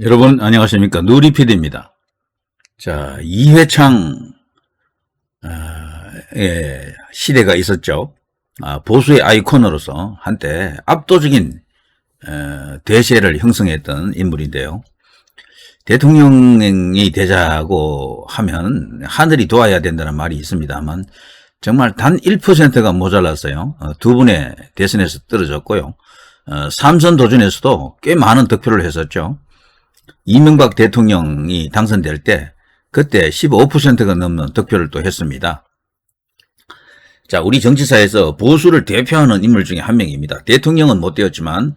여러분 안녕하십니까, 누리PD입니다. 자, 이회창 시대가 있었죠. 보수의 아이콘으로서 한때 압도적인 대세를 형성했던 인물인데요. 대통령이 되자고 하면 하늘이 도와야 된다는 말이 있습니다만 정말 단 1%가 모자랐어요. 두 분의 대선에서 떨어졌고요. 3선 도전에서도 꽤 많은 득표를 했었죠. 이명박 대통령이 당선될 때 그때 15%가 넘는 득표를 또 했습니다. 자, 우리 정치사에서 보수를 대표하는 인물 중에 한 명입니다. 대통령은 못 되었지만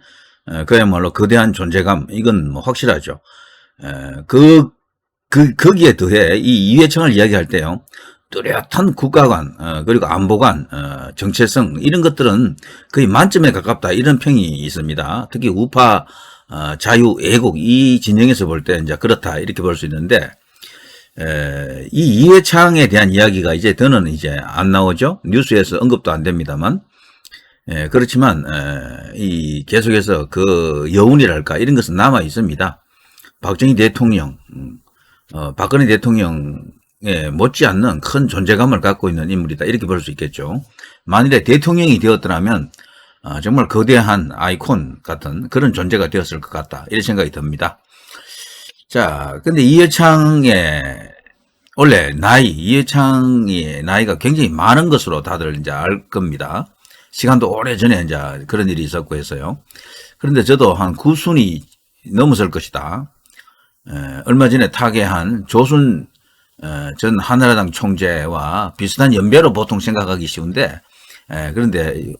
그야말로 거대한 존재감, 이건 뭐 확실하죠. 거기에 더해 이 이회창을 이야기할 때요, 뚜렷한 국가관, 그리고 안보관, 정체성, 이런 것들은 거의 만점에 가깝다, 이런 평이 있습니다. 특히 우파 자유, 애국, 이 진영에서 볼 때 이제 그렇다, 이렇게 볼 수 있는데, 이 이회창에 대한 이야기가 이제 더는 이제 안 나오죠. 뉴스에서 언급도 안 됩니다만, 그렇지만, 이 계속해서 그 여운이랄까, 이런 것은 남아 있습니다. 박정희 대통령, 박근혜 대통령에 못지않는 큰 존재감을 갖고 있는 인물이다, 이렇게 볼 수 있겠죠. 만일에 대통령이 되었더라면 정말 거대한 아이콘 같은 그런 존재가 되었을 것 같다, 이런 생각이 듭니다. 자, 근데 원래 이회창의 나이가 굉장히 많은 것으로 다들 이제 알 겁니다. 시간도 오래 전에 이제 그런 일이 있었고 해서요. 그런데 저도 한 9순이 넘었을 것이다. 얼마 전에 타계한 조순 전 한나라당 총재와 비슷한 연배로 보통 생각하기 쉬운데, 그런데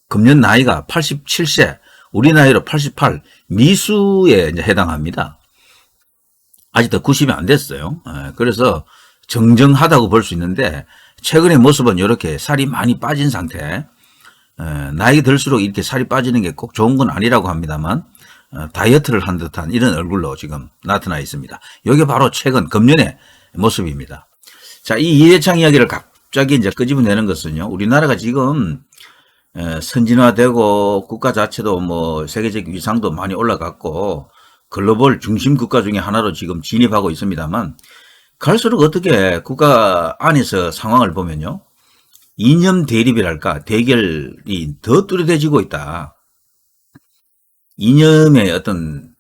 금년 나이가 87세, 우리 나이로 88, 미수에 이제 해당합니다. 아직도 90이 안 됐어요. 그래서 정정하다고 볼 수 있는데, 최근의 모습은 이렇게 살이 많이 빠진 상태. 나이 들수록 이렇게 살이 빠지는 게 꼭 좋은 건 아니라고 합니다만, 다이어트를 한 듯한 이런 얼굴로 지금 나타나 있습니다. 이게 바로 최근 금년의 모습입니다. 자, 이 이회창 이야기를 갑자기 이제 끄집어내는 것은요, 우리나라가 지금 선진화되고 국가 자체도 뭐 세계적 위상도 많이 올라갔고 글로벌 중심 국가 중에 하나로 지금 진입하고 있습니다만, 갈수록 어떻게 국가 안에서 상황을 보면요, 이념 대립이랄까, 대결이 더 뚜렷해지고 있다. 이념의 어떤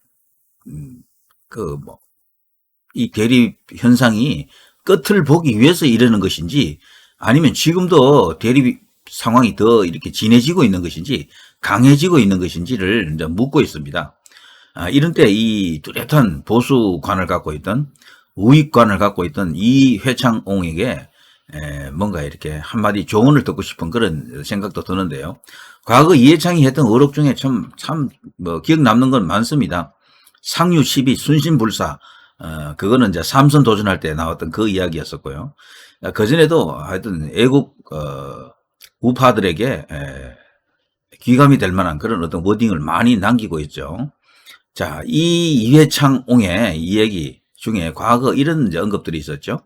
이 대립 현상이 끝을 보기 위해서 이러는 것인지, 아니면 지금도 대립 상황이 더 이렇게 진해지고 있는 것인지 강해지고 있는 것인지를 이제 묻고 있습니다. 이런 때 이 뚜렷한 보수관을 갖고 있던, 우익관을 갖고 있던 이회창옹에게 뭔가 이렇게 한마디 조언을 듣고 싶은 그런 생각도 드는데요. 과거 이회창이 했던 어록 중에 참 기억 남는 건 많습니다. 상류 12 순신불사, 그거는 이제 3선 도전할 때 나왔던 그 이야기였었고요. 그전에도 하여튼 애국 우파들에게 귀감이 될 만한 그런 어떤 워딩을 많이 남기고 있죠. 자, 이 이회창옹의 이 얘기 중에 과거 이런 이제 언급들이 있었죠.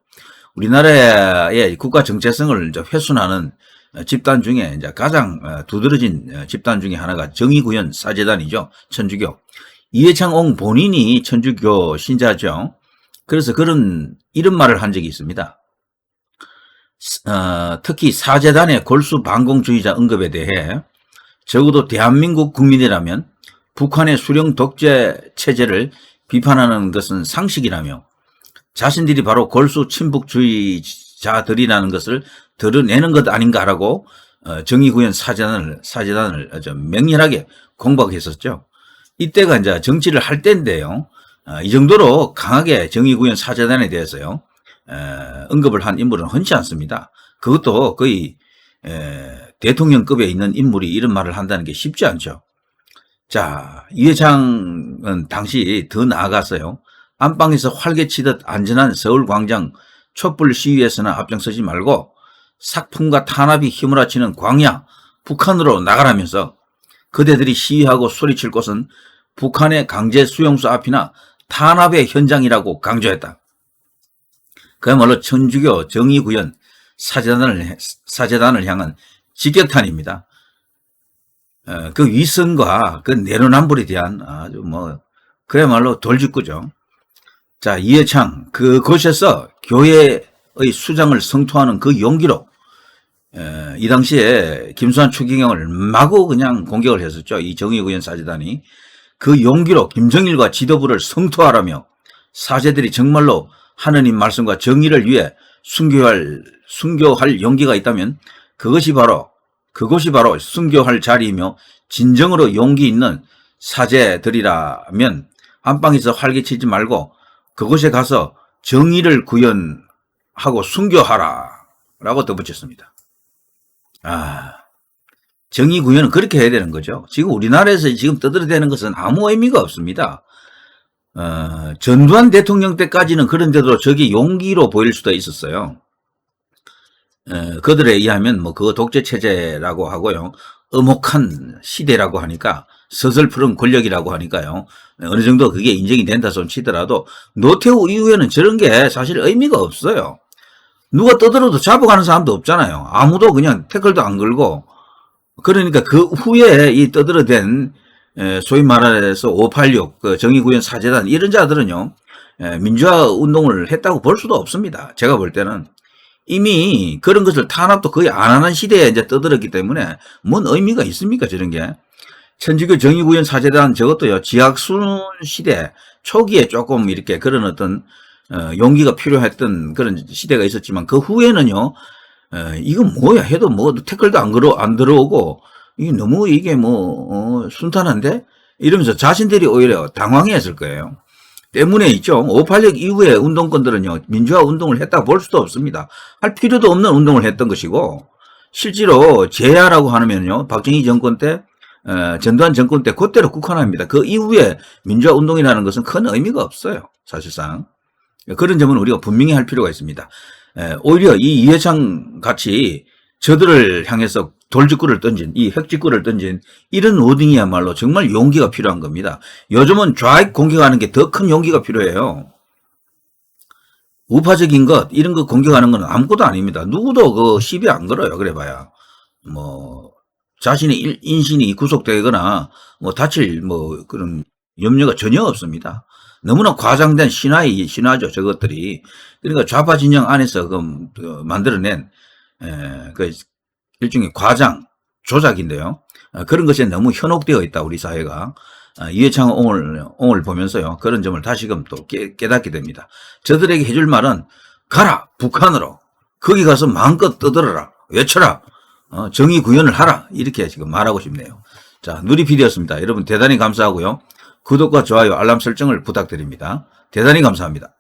우리나라의 국가 정체성을 이제 훼손하는 집단 중에 이제 가장 두드러진 집단 중에 하나가 정의구현 사제단이죠. 천주교. 이회창옹 본인이 천주교 신자죠. 그래서 이런 말을 한 적이 있습니다. 특히 사제단의 골수 반공주의자 언급에 대해 적어도 대한민국 국민이라면 북한의 수령 독재 체제를 비판하는 것은 상식이라며, 자신들이 바로 골수 친북주의자들이라는 것을 드러내는 것 아닌가라고 정의구현 사제단을 아주 맹렬하게 공박했었죠. 이때가 이제 정치를 할 때인데요. 이 정도로 강하게 정의구현 사제단에 대해서요, 언급을 한 인물은 흔치 않습니다. 그것도 거의 대통령급에 있는 인물이 이런 말을 한다는 게 쉽지 않죠. 자, 이회창은 당시 더 나아갔어요. 안방에서 활개치듯 안전한 서울광장 촛불 시위에서나 앞장서지 말고 삭풍과 탄압이 휘몰아치는 광야 북한으로 나가라면서 그대들이 시위하고 소리칠 곳은 북한의 강제 수용소 앞이나 탄압의 현장이라고 강조했다. 그야말로 천주교 정의구현 사제단을 향한 직격탄입니다. 그 위선과 그 내로남불에 대한 아주 그야말로 돌직구죠. 자, 이해창, 그곳에서 교회의 수장을 성토하는 그 용기로, 이 당시에 김수환 추기경을 마구 그냥 공격을 했었죠. 이 정의구현 사재단이. 그 용기로 김정일과 지도부를 성토하라며 사제들이 정말로 하느님 말씀과 정의를 위해 순교할 용기가 있다면 그것이 바로 순교할 자리이며 진정으로 용기 있는 사제들이라면 안방에서 활개치지 말고 그곳에 가서 정의를 구현하고 순교하라 라고 덧붙였습니다. 정의 구현은 그렇게 해야 되는 거죠. 지금 우리나라에서 지금 떠들어대는 것은 아무 의미가 없습니다. 전두환 대통령 때까지는 그런데도 저게 용기로 보일 수도 있었어요. 그들에 의하면 뭐 그거 독재 체제라고 하고요. 엄혹한 시대라고 하니까 서슬푸른 권력이라고 하니까요. 어느 정도 그게 인정이 된다 손 치더라도 노태우 이후에는 저런 게 사실 의미가 없어요. 누가 떠들어도 잡아가는 사람도 없잖아요. 아무도 그냥 태클도 안 걸고. 그러니까 그 후에 이 떠들어댄 소위 말해서 586 그 정의구현 사재단 이런 자들은요. 민주화 운동을 했다고 볼 수도 없습니다. 제가 볼 때는. 이미 그런 것을 탄압도 거의 안 하는 시대에 이제 떠들었기 때문에 뭔 의미가 있습니까 저런 게. 천주교 정의구현 사재단 저것도요. 지학순 시대 초기에 조금 이렇게 그런 어떤 용기가 필요했던 그런 시대가 있었지만 그 후에는요. 이건 뭐야 해도 뭐 태클도 안 들어오고 이게 너무 이게 뭐 순탄한데 이러면서 자신들이 오히려 당황했을 거예요. 때문에 있죠. 586 이후에 운동권들은요. 민주화 운동을 했다고 볼 수도 없습니다. 할 필요도 없는 운동을 했던 것이고 실제로 제야라고 하면요. 박정희 정권 때 전두환 정권 때 그때로 국한합니다. 그 이후에 민주화 운동이라는 것은 큰 의미가 없어요. 사실상. 그런 점은 우리가 분명히 할 필요가 있습니다. 오히려 이 이해창 같이 저들을 향해서 돌직구를 던진, 이 핵직구를 던진 이런 워딩이야말로 정말 용기가 필요한 겁니다. 요즘은 좌익 공격하는 게 더 큰 용기가 필요해요. 우파적인 것, 이런 거 공격하는 건 아무것도 아닙니다. 누구도 그 시비 안 걸어요. 그래봐야. 뭐, 자신의 인신이 구속되거나, 뭐, 다칠, 뭐, 그런 염려가 전혀 없습니다. 너무나 과장된 신화죠, 저것들이. 그러니까 좌파 진영 안에서 만들어낸, 그, 일종의 과장, 조작인데요. 그런 것에 너무 현혹되어 있다, 우리 사회가. 이해창 옹을 보면서요. 그런 점을 다시금 또 깨닫게 됩니다. 저들에게 해줄 말은, 가라! 북한으로! 거기 가서 마음껏 떠들어라! 외쳐라! 정의 구현을 하라! 이렇게 지금 말하고 싶네요. 자, 누리PD였습니다. 여러분 대단히 감사하고요. 구독과 좋아요, 알람 설정을 부탁드립니다. 대단히 감사합니다.